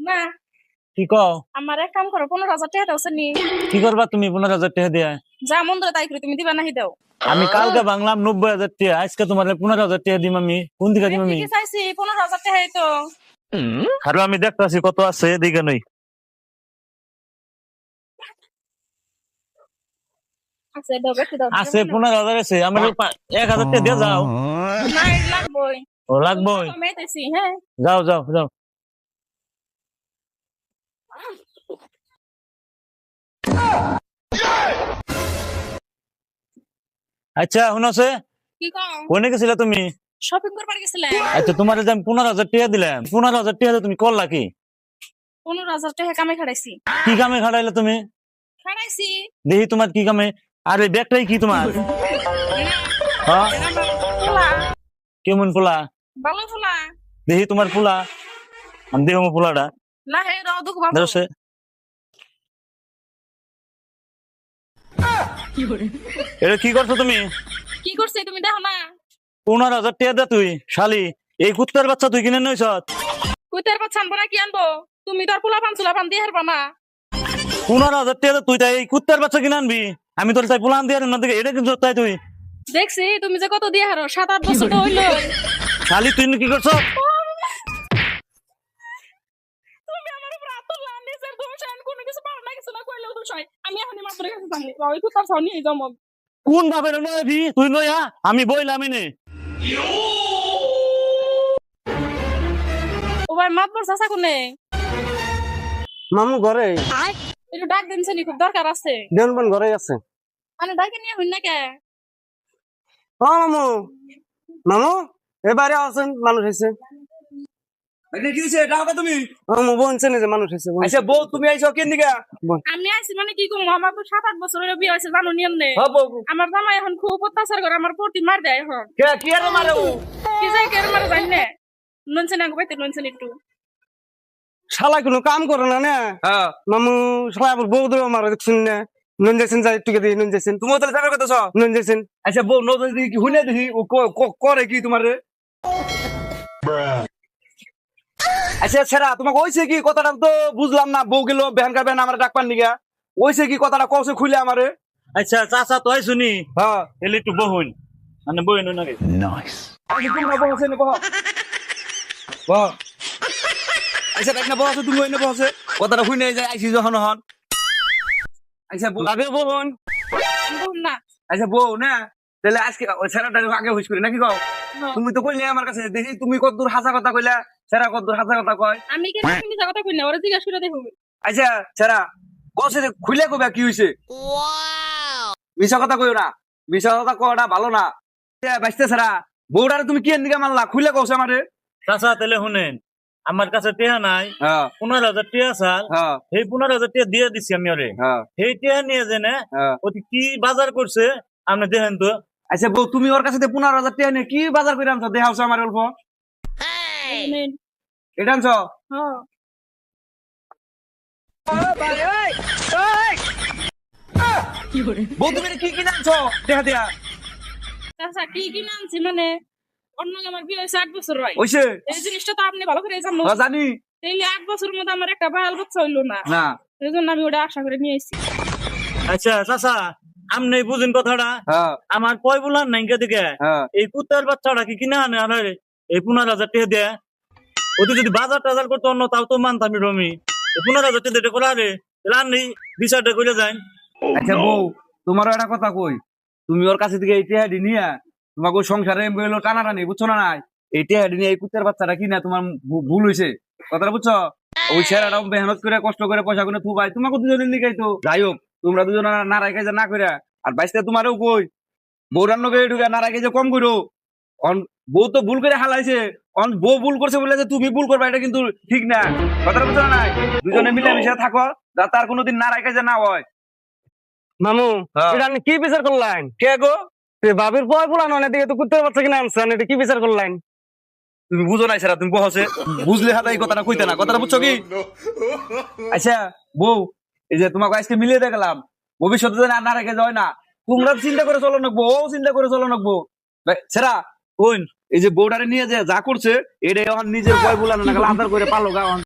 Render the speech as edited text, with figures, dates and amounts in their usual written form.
না কি কও? আমার এক কাম করো 15,000 টাকা দাও নি। কি করবা তুমি 15,000 টাকা দিয়ে? যা মন ধরে তাই করে তুমি দিবা নাহি দাও। আমি কালকে বাংলাম 90,000 টাকা, আজকে তোমার 15,000 টাকা দিম আমি। কোন দিকে দিম আমি? ঠিকই চাইছি 15,000 টাকাই তো। আর আমি দেখতাছি কত আছে এদিকে নই। আচ্ছা দাও বেশি দাও। আছে 15,000 আছে, আমার 1,000 টাকা দিয়ে যাও। না লাগবই। ও লাগবই। মেতেছি হ্যাঁ। যাও যাও যাও। আচ্ছা শুনছে, কি কও? কোনে গেছিলে তুমি? শপিং করবার গেছিলাম। আচ্ছা তোমার যে আমি 15,000 টাকা দিলাম, 15,000 টাকা তুমি করলা কি? 15,000 টাকা কামে খাড়াইছি। কি কামে খাটাইলে তুমি? খাড়াইছি। দেখি তোমার কি কামে। আরে ব্যাগটাই কি তোমার? হ্যাঁ পোলা কেমন পোলা? ভালো পোলা। দেখি তোমার পোলা, আমি দেখবো পোলাটা। না হে রাও দুঃখ বাবা। দেখো সে এটা কি করছো তুমি? কি করছে তুমি দেখো না? 15,000 টাকা দে তুই শালি, এই কুত্তার বাচ্চা তুই কিনে নইছ? কইতার বাচ্চা আনবো না কি আনবো? তুমি তো আর পোলা পান চুলা পান দিয়ে হারবা না। 15,000 টাকা তুই তাই এই কুত্তার বাচ্চা কিনে আনবি? আমি তোর তাই পোলান দিয়ে না দেখে এটা কিন্তু তাই তুই দেখছি তুমি যে কত দিয়ে হারো 7-8 বছর তো হইলো। শালি তুই কি করছ? তুমি আমার উপর হাত তুললা, নিজের দোষ আমি কোনো কিছু পারো না, কিছু না কইলেও দোষ হয়। আমি এখনই মাত্র কাছে জানি ওই কুত্তার ছাও নিয়ে যাও মগ। কোন ভাবে নবি তুই নইয়া? আমি বইলামই নে। ও ভাই মাতবর চাচা কোনে? মামু ঘরে। একটু ডাক দিনছে নি, খুব দরকার আছে। দেনবান ঘরে আছে। মানে ডাকে নিয়ে হইন না কে? ও মামু, মামু এবারে আছেন, মানুষ হয়েছে। কি হইছে ডাকা তুমি? মামু বলছেন যে মানুষ হয়েছে। আচ্ছা বউ তুমি আইছো কেন দিকে? আমি আইছি মানে কি কম, আমার তো 7-8 বছর হইলো বিয়ে হইছে জানো নিয়ম নেই। হ্যাঁ বউ আমার জামাই এখন খুব অত্যাচার করে, আমার প্রতি মার দেয় এখন। কে কি আর মারে ও? কি যাই কেন মারা জানি না। নুনছেন আগে পাইতে নুনছেন একটু। শালা কোনো কাম করে না না হ্যাঁ মামু, শালা আবার বউ দেবো মারা দেখছেন না। নুন যাইছেন, যাই একটু দিয়ে নুন যাইছেন, তুমি তাহলে যাবে কত? নুন যাইছেন। আচ্ছা বউ নজর দিকে কি হুনে দেখি ও করে কি তোমার রে? আচ্ছা ছেড়া তোমাকে ওইছে কি কথাটা তো বুঝলাম না। বউ গেল বেহান কাবেন আমার ডাকপান নিগা, ওইছে কি কথাটা কওছে খুলে আমারে? আচ্ছা চাচা তো শুনি হ্যাঁ এলে একটু বহুন মানে বইন নাকি? আচ্ছা তোমরা বউ আছে না বহ বহ। আচ্ছা দেখ না বউ আছে, তুমি না বউ আছে, কথাটা শুনে যায় আইসি যখন হন। আচ্ছা বউ আগে বলুন। বলুন না। আচ্ছা বউ না তাহলে আজকে ওই ছেড়াটা আগে হুইস করি নাকি কও? তুমি তো কইলে আমার কাছে, দেখি তুমি কতদূর হাসা কথা কইলা, ছেড়া কতদূর হাসা কথা কয়। আমি কেন মিছা কথা কই না, ওরা জিজ্ঞাসা করে দেখো। আচ্ছা ছেড়া কছে খুলে কবে কি হইছে? মিছা কথা কইও না, মিছা কথা কওয়াটা ভালো না। বাইসতে ছেড়া বউটারে তুমি কি এদিকে মারলা? খুলে কওছে আমারে। চাচা তাহলে শুনেন, আমার কাছে টেহা নাই, হ্যাঁ 15,000 টাকা চাল, হ্যাঁ সেই 15,000 টাকা দিয়ে দিছি আমি ওরে। হ্যাঁ সেই টেহা নিয়ে জেনে হ্যাঁ। ওটি কি বাজার করছে আপনি দেখেন তো। আচ্ছা বউ তুমি ওর কাছে 15,000 টাকা নিয়ে কি বাজার করে আনছো? দেখাওছো আমার অল্প নেন। এটা আনছো? হ্যাঁ বউ তুমি এটা কি কি আনছো? দেখা দিয়া চাচা কি কি আনছি মানে অন্য আমার বিয়ে হয়েছে 8 বছর হয়। হইছে? এই জিনিসটা তো আপনি ভালো করে জানো। হ্যাঁ, জানি এই 8 বছরের মধ্যে আমার একটা বাল বাচ্চা হইলো না, না। এই জন্য আমি ওটা আশা করে নিয়ে এসেছি। আচ্ছা চাচা আপনি বুঝেন কথাটা, হ্যাঁ আমার কয় বলার নাই দিকে হ্যাঁ এই কুত্তার বাচ্চাটা কি কিনা আনে আরে এই 15,000 টাকা দেয়। ওতে যদি বাজার টাজার করতো অন্য তাও তো মানতাম রমি। 15,000 টাকা দিয়ে করা রে রান্নি বিচারটা করে যাই। আচ্ছা বউ তোমারও একটা কথা কই, তুমি ওর কাছে থেকে এই টেহাডি নিয়ে তোমাকে ওই সংসারে এলো টানাটানি, বুঝছো না? নাই এই টেহাডি নিয়ে এই কুত্তার বাচ্চাটা কিনা তোমার ভুল হয়েছে, কথাটা বুঝছো? ওই ছেলেটা মেহনত করে কষ্ট করে পয়সা করে থুবাই তোমাকে দুজনের লিখাই তো। যাই হোক তোমরা দুজন না রাখে যে না করে, আর বাইসতে তোমারও কই বউ রান্না করে ঢুকে না রাখে যে কম করো। বউ তো ভুল করে হালাইছে, বউ ভুল করছে বলে যে তুমি ভুল করবা এটা কিন্তু ঠিক না, কথাটা বুঝছো না? নাই দুজনে মিলেমিশে থাকো, যা তার কোনোদিন না রাখে যে না হয়। মামু হ্যাঁ। এটা আপনি কি বিচার করলেন? কে গো? বাবির বয় বলানো না দিকে তো কুত্তার বাচ্চা কিনে আনছেন, এটা কি বিচার করলেন? তুমি বুঝো নাই সেরা, তুমি বহসে বুঝলে হাতে এই কথাটা কইতে না, কথাটা বুঝছো কি? আচ্ছা বউ এই যে তোমাকে আজকে মিলিয়ে দেখলাম, ভবিষ্যতে যেন আর না রেখে যায় না, তোমরা চিন্তা করে চলো নাকবো, ও চিন্তা করে চলো নাকবো। সেরা কোন এই যে বউডারে নিয়ে যে যা করছে এটা এখন নিজের বয় বলানো না আদার করে পালো গা